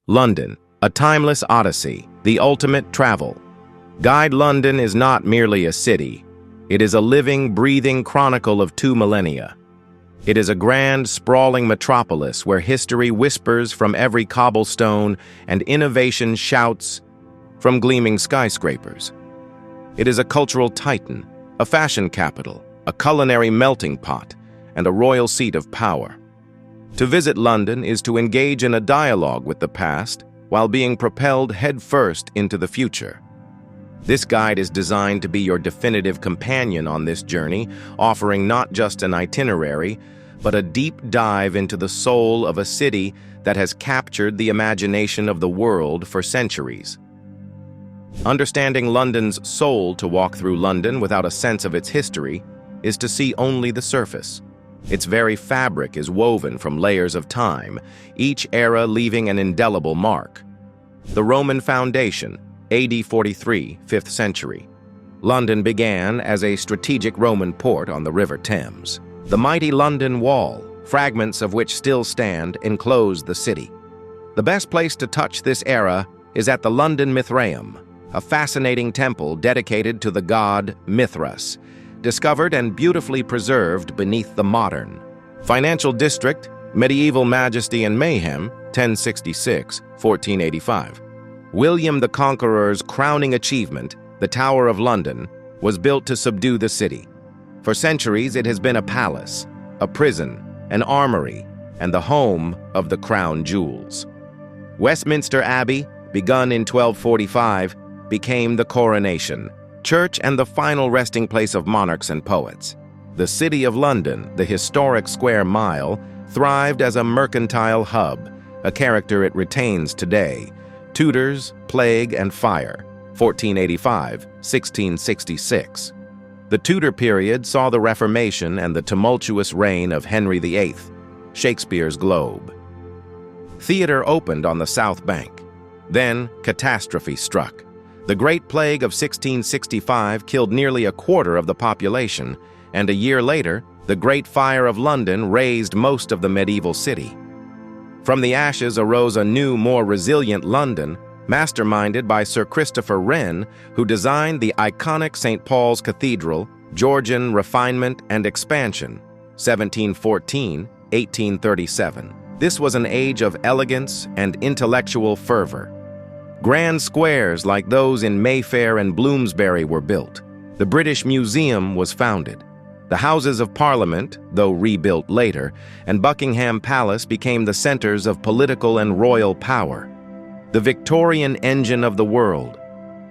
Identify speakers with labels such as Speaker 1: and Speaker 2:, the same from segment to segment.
Speaker 1: London, a timeless odyssey, the ultimate travel. Guide London is not merely a city. It is a living, breathing chronicle of 2 millennia. It is a grand, sprawling metropolis where history whispers from every cobblestone and innovation shouts from gleaming skyscrapers. It is a cultural titan, a fashion capital, a culinary melting pot, and a royal seat of power. To visit London is to engage in a dialogue with the past while being propelled headfirst into the future. This guide is designed to be your definitive companion on this journey, offering not just an itinerary, but a deep dive into the soul of a city that has captured the imagination of the world for centuries. Understanding London's soul. To walk through London without a sense of its history is to see only the surface. Its very fabric is woven from layers of time, each era leaving an indelible mark. The Roman foundation, AD 43, 5th century. London began as a strategic Roman port on the River Thames. The mighty London Wall, fragments of which still stand, enclose the city. The best place to touch this era is at the London Mithraeum, a fascinating temple dedicated to the god Mithras, discovered and beautifully preserved beneath the modern financial district, medieval majesty and mayhem, 1066-1485. William the Conqueror's crowning achievement, the Tower of London, was built to subdue the city. For centuries, it has been a palace, a prison, an armory, and the home of the crown jewels. Westminster Abbey, begun in 1245, became the coronation church and the final resting place of monarchs and poets. The City of London, the historic square mile, thrived as a mercantile hub, a character it retains today. Tudors, Plague, and Fire, 1485-1666. The Tudor period saw the Reformation and the tumultuous reign of Henry VIII, Shakespeare's Globe. Theater opened on the South Bank. Then, catastrophe struck. The Great Plague of 1665 killed nearly a quarter of the population, and a year later, the Great Fire of London razed most of the medieval city. From the ashes arose a new, more resilient London, masterminded by Sir Christopher Wren, who designed the iconic St. Paul's Cathedral, Georgian refinement and expansion, 1714-1837. This was an age of elegance and intellectual fervor. Grand squares like those in Mayfair and Bloomsbury were built. The British Museum was founded. The Houses of Parliament, though rebuilt later, and Buckingham Palace became the centers of political and royal power. The Victorian engine of the world,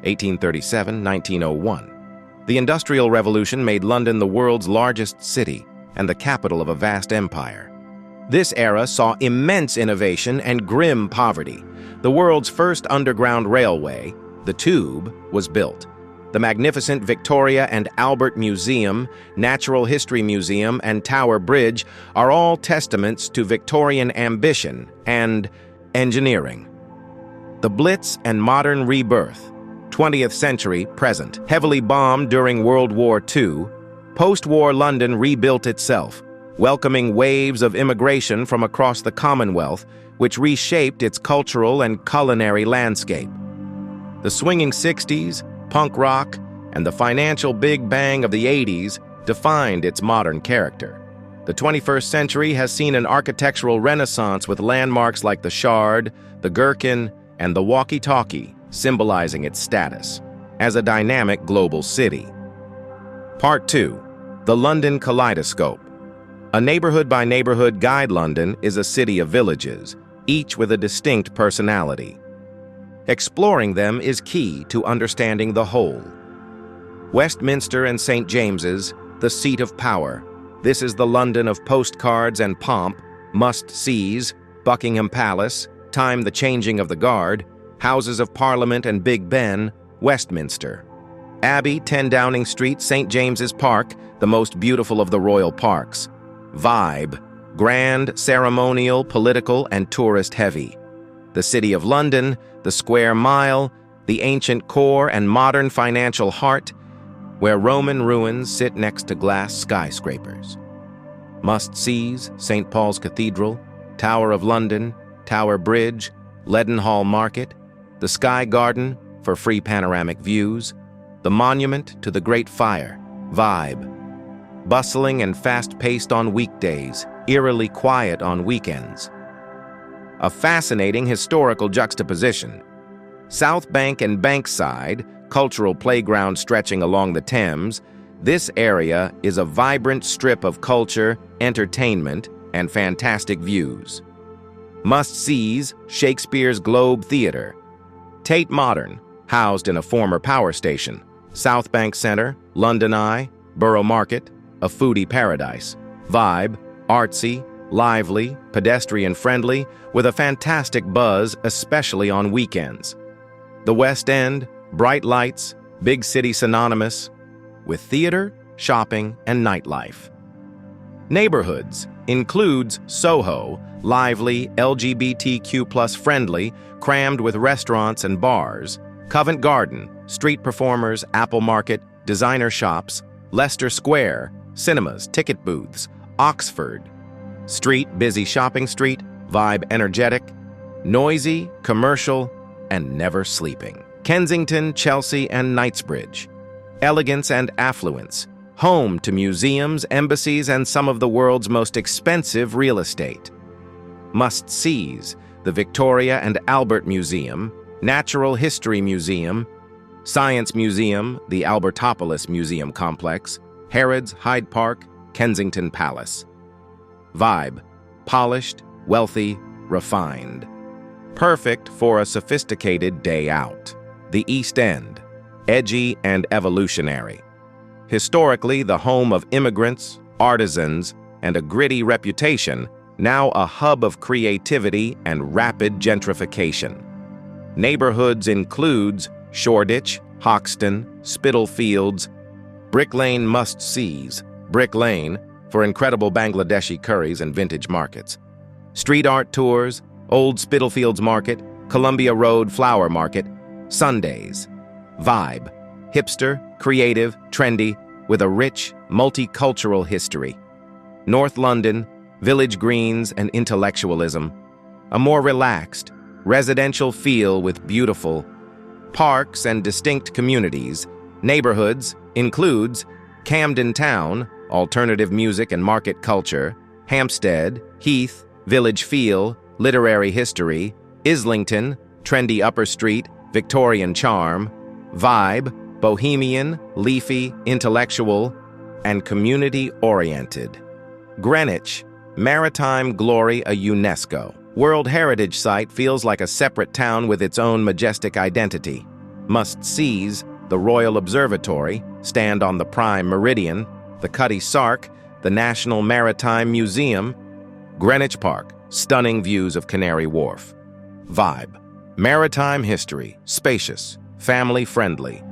Speaker 1: 1837-1901. The Industrial Revolution made London the world's largest city and the capital of a vast empire. This era saw immense innovation and grim poverty. The world's first underground railway, the Tube, was built. The magnificent Victoria and Albert Museum, Natural History Museum, and Tower Bridge are all testaments to Victorian ambition and engineering. The Blitz and modern rebirth, 20th century present. Heavily bombed during World War II, post-war London rebuilt itself, welcoming waves of immigration from across the Commonwealth, which reshaped its cultural and culinary landscape. The swinging 60s, punk rock, and the financial Big Bang of the 80s defined its modern character. The 21st century has seen an architectural renaissance with landmarks like the Shard, the Gherkin, and the Walkie-Talkie, symbolizing its status as a dynamic global city. Part 2. The London Kaleidoscope. A neighborhood-by-neighborhood guide. London is a city of villages, each with a distinct personality. Exploring them is key to understanding the whole. Westminster and St. James's, the seat of power. This is the London of postcards and pomp, must-sees, Buckingham Palace, time the changing of the guard, Houses of Parliament and Big Ben, Westminster. Abbey, 10 Downing Street, St. James's Park, the most beautiful of the royal parks. Vibe, grand, ceremonial, political, and tourist-heavy. The City of London, the Square Mile, the ancient core and modern financial heart, where Roman ruins sit next to glass skyscrapers. Must-sees, St. Paul's Cathedral, Tower of London, Tower Bridge, Leadenhall Market, the Sky Garden for free panoramic views, the Monument to the Great Fire, Vibe. Bustling and fast-paced on weekdays, eerily quiet on weekends. A fascinating historical juxtaposition. South Bank and Bankside, cultural playground stretching along the Thames, this area is a vibrant strip of culture, entertainment, and fantastic views. Must-sees, Shakespeare's Globe Theatre. Tate Modern, housed in a former power station. South Bank Centre, London Eye, Borough Market, a foodie paradise. Vibe, artsy, lively, pedestrian-friendly, with a fantastic buzz, especially on weekends. The West End, bright lights, big city synonymous with theater, shopping, and nightlife. Neighborhoods includes Soho, lively, LGBTQ+ friendly, crammed with restaurants and bars. Covent Garden, street performers, Apple Market, designer shops. Leicester Square, cinemas, ticket booths. Oxford, street, busy shopping street, vibe energetic, noisy, commercial, and never sleeping. Kensington, Chelsea, and Knightsbridge, elegance and affluence, home to museums, embassies, and some of the world's most expensive real estate. Must-sees, the Victoria and Albert Museum, Natural History Museum, Science Museum, the Albertopolis Museum Complex, Harrods, Hyde Park, Kensington Palace. Vibe, polished, wealthy, refined. Perfect for a sophisticated day out. The East End, edgy and evolutionary. Historically the home of immigrants, artisans, and a gritty reputation, now a hub of creativity and rapid gentrification. Neighborhoods includes Shoreditch, Hoxton, Spitalfields. Brick Lane must-sees, Brick Lane, for incredible Bangladeshi curries and vintage markets. Street art tours, Old Spitalfields Market, Columbia Road Flower Market. Sundays. Vibe, hipster, creative, trendy, with a rich, multicultural history. North London, village greens and intellectualism. A more relaxed, residential feel with beautiful parks and distinct communities. Neighborhoods includes Camden Town, alternative music and market culture. Hampstead, Heath, village feel, literary history. Islington, trendy upper street, Victorian charm. Vibe, bohemian, leafy, intellectual, and community-oriented. Greenwich, maritime glory, a UNESCO World Heritage Site, feels like a separate town with its own majestic identity. Must-sees, the Royal Observatory, stand on the Prime Meridian. The Cutty Sark, the National Maritime Museum. Greenwich Park, stunning views of Canary Wharf. Vibe, maritime history, spacious, family-friendly.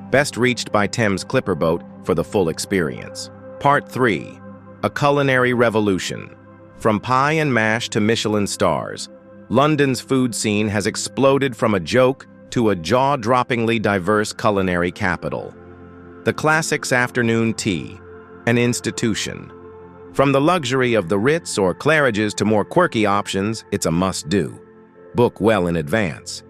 Speaker 1: Best reached by Thames Clipper boat for the full experience. Part 3. A culinary revolution. From pie and mash to Michelin stars, London's food scene has exploded from a joke to a jaw-droppingly diverse culinary capital. The classics afternoon tea, an institution. From the luxury of the Ritz or Claridge's to more quirky options, it's a must-do. Book well in advance.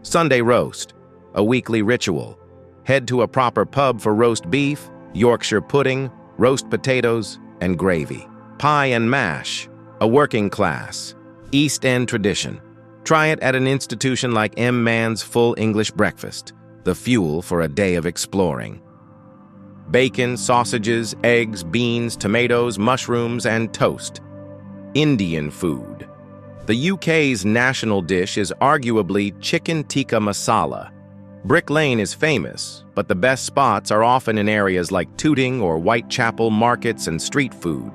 Speaker 1: Sunday roast, a weekly ritual. Head to a proper pub for roast beef, Yorkshire pudding, roast potatoes, and gravy. Pie and mash, a working class, East End tradition. Try it at an institution like M. Mann's Full English Breakfast, the fuel for a day of exploring. Bacon, sausages, eggs, beans, tomatoes, mushrooms, and toast. Indian food. The UK's national dish is arguably chicken tikka masala. Brick Lane is famous, but the best spots are often in areas like Tooting or Whitechapel markets and street food.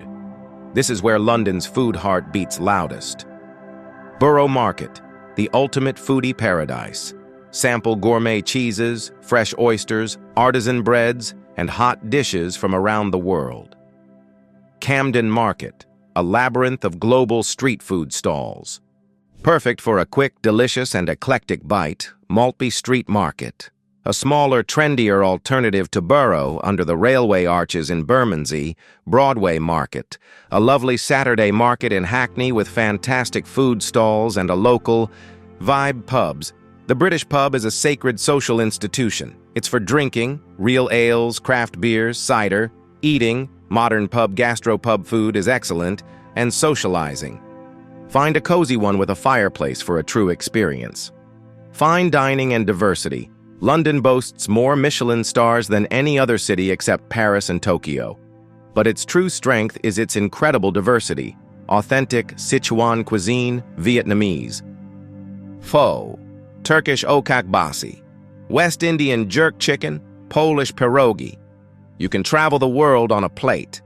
Speaker 1: This is where London's food heart beats loudest. Borough Market, the ultimate foodie paradise. Sample gourmet cheeses, fresh oysters, artisan breads, and hot dishes from around the world. Camden Market, a labyrinth of global street food stalls. Perfect for a quick, delicious, and eclectic bite, Maltby Street Market, a smaller, trendier alternative to Borough under the railway arches in Bermondsey. Broadway Market, a lovely Saturday market in Hackney with fantastic food stalls and a local, Vibe pubs. The British pub is a sacred social institution. It's for drinking, real ales, craft beers, cider, eating, modern pub gastropub food is excellent, and socializing. Find a cozy one with a fireplace for a true experience. Fine dining and diversity. London boasts more Michelin stars than any other city except Paris and Tokyo. But its true strength is its incredible diversity. Authentic Sichuan cuisine, Vietnamese. Pho, Turkish okakbasi, West Indian jerk chicken, Polish pierogi. You can travel the world on a plate.